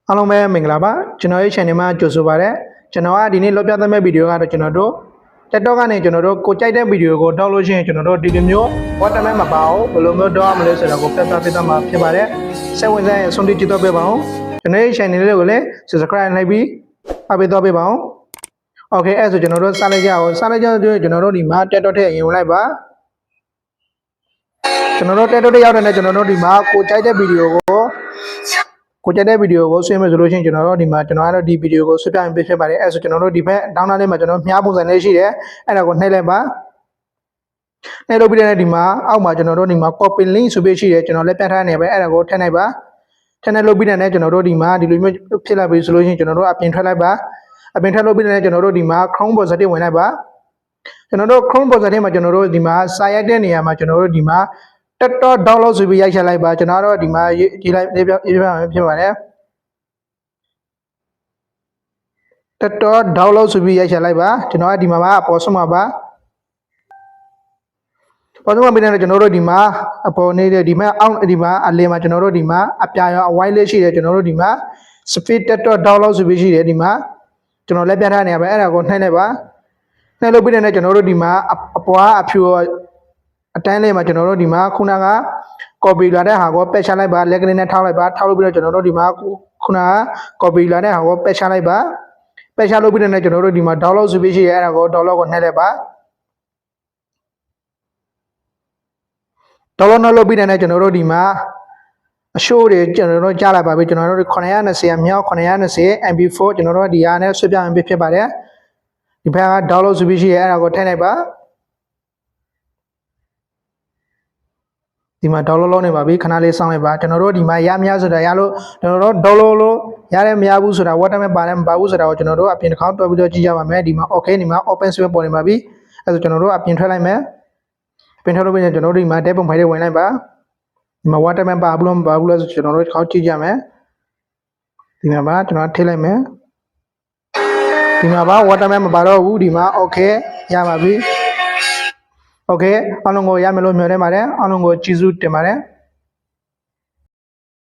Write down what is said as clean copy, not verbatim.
အားလုံးပဲမင်္ဂလာပါကျွန်တော်ရဲ့ channel မှာကြိုဆိုပါရစေကျွန်တော်ကဒီနေ့လောပြသမဲ့ဗီဒီယိုကတော့ကျွန်တော်တို့ TikTok ကနေကျွန်တော်တို့ကိုကြိုက်တဲ့ဗီဒီယိုကိုတောက်လို့ရှိရင်ကျွန်တော်တို့ဒီလိုမျိုး watermark မပါအောင်ဘယ်လိုမျိုးတောက်ရမလဲဆိုတော့ကိုပြသပေးသွားမှာဖြစ်ပါတယ်စိတ်ဝင်စားရင်ဆုံးဖြတ်ကြည့်တော့ပေးပါဦးကျွန်တော်ရဲ့ channel လေးကိုလည်း subscribe လိုက်ပြီးအားပေးတော့ပေးပါဦး Okay အဲ့ဆိုကျွန်တော်တို့စလိုက်ကြအောင်စလိုက်ကြတော့ကျွန်တော်တို့ဒီမှာ TikTok ထဲရင်ဝင်လိုက်ပါကျွန်တော်တို့ TikTok ထဲရောက်တဲ့နဲ့ကျွန်တော်တို့ဒီမှာကိုကြိုက်တဲ့ဗီဒီယိုကိုကြိုက်တဲ့ဗီဒီယိုကိုဆွေးမယ်ဆိုလို့ရှိရင်ကျွန်တော်တို့ဒီမှာကျွန်တော်ကတော့ဒီဗီဒီယိုကိုဆွေးပြရင်ပြဖြစ်ပါတယ်အဲ့ဆိုကျွန်တော်တို့ဒီဘက်ဒေါင်းနားလေးမှာကျွန်တော်မြားပုံစံလေးရှိတယ်အဲ့ဒါကိုနှိပ်လိုက်ပါနှိပ်လို့ပြီးတဲ့ဒီမှာအောက်မှာကျွန်တော်တို့ဒီမှာ copy link ဆိုပြီးရှိတယ်ကျွန်တော်လည်းပြထားနေပဲအဲ့ဒါကိုထည့်လိုက်ပါထည့်လို့ပြီးတဲ့ကျွန်တော်တို့ဒီမှာဒီလိုမျိုးဖြစ်လာပြီဆိုလို့ရှိရင်ကျွန်တော်တို့အပြင်ထွက်လိုက်ပါအပြင်ထွက်လို့ပြီးတဲ့ကျွန်တော်တို့ဒီမှာ Chrome browser ဝင်လိုက်ပါကျွန်တော်တို့ Chrome browser ထဲမှာကျွန်တော်တို့ဒီမှာစာရိုက်တဲ့နေရာမှာကျွန်တော်တို့ဒီမှာTikTok download ဆိုပြီးရိုက်ချက်လိုက်ပါကျွန်တော်တို့ဒီမှာရေးလိုက်ဖြစ်ပါတယ် TikTok download ဆိုပြီးရိုက်ချက်လိုက်ပါကျွန်တော်ကဒီမှာပါအပေါ်ဆုံးမှာပါပေါ်ဆုံးမှာပြီးတော့ကျွန်တော်တို့ဒီမှာအပေါ်နေတဲ့ဒီမှာအောက်ဒီမှာအလယ်မှာကျွန်တော်တို့ဒီမှာအပြာရောအဝိုင်းလေးရှိတယ်ကျွန်တော်တို့ဒီမှာ speed TikTok download ဆိုပြီးရှိတယ်ဒီမှာကျွန်တော်လက်ပြထားနေရပါအဲ့ဒါကိုနှိပ်လိုက်ပါနှိပ်လို့ပြီးတဲ့ကျွန်တော်တို့ဒီမှာအပေါ်အဖြူအတန်းလေးမှာကျွန်တော်တို့ဒီမှာခုနက copy လာတဲ့ဟာကိုပယ်ချလိုက်ပါလက်ကလေးနဲ့ထောက်လိုက်ပါထောက်လို့ပြီးတော့ကျွန်တော်တို့ဒီမှာခုနက copy လာတဲ့ဟာကိုပယ်ချလိုက်ပါပယ်ချလို့ပြီးတဲ့ကျွန်တော်တို့ဒီမှာ download ဆိုပြီးရှိရဲအဲ့ဒါကို download ကိုနှိပ်လိုက်ပါ download လုပ်ပြီးတဲ့ကျွန်တော်တို့ဒီမှာအရှိုးတွေကျွန်တော်တို့ကြားလိုက်ပါပြီကျွန်တော်တို့920မြောက်920 MP4 ကျွန်တော်တို့ဒီဟာနဲ့ဆွဲပြရင်ဖြစ်ပါတယ်ဒီဘက်က download ဆိုပြီးရှိရဲအဲ့ဒါကိုထည့်လိုက်ပါဒီမှာ download လုပ်နေပါပြီခဏလေးစောင့်လိုက်ပါကျွန်တော်တို့ဒီမှာရမရဆိုတာရလို့ကျွန်တော်တို့ download လို့ရတယ်မရဘူးဆိုတာ watermark ပါတယ်မပါဘူးဆိုတာကိုကျွန်တော်တို့အပြင်တစ်ခေါက်တွဲပြီးတော့ကြည့်ကြပါမယ်ဒီမှာ okay ဒီမှာ open source ပေါ်နေပါပြီအဲဆိုကျွန်တော်တို့အပြင်ထွက်လိုက်မယ်အပြင်ထွက်လို့ပြီးရင်ကျွန်တော်တို့ဒီမှာ tab ပုံဖိုင်လေးဝင်လိုက်ပါဒီမှာ watermark ပါဘူးလို့မပါဘူးလို့ဆိုကျွန်တော်တို့တစ်ခေါက်ကြည့်ကြမယ်ဒီမှာပါကျွန်တော်ထိလိုက်မယ်ဒီမှာပါ watermark မပါတော့ဘူးဒီမှာ okay ရပါပြီโอเคအားလုံးကိုရမယ်လို့မျှော်လင့်ပါတယ်အားလုံးကိုကျေးဇူးတင်ပါတယ်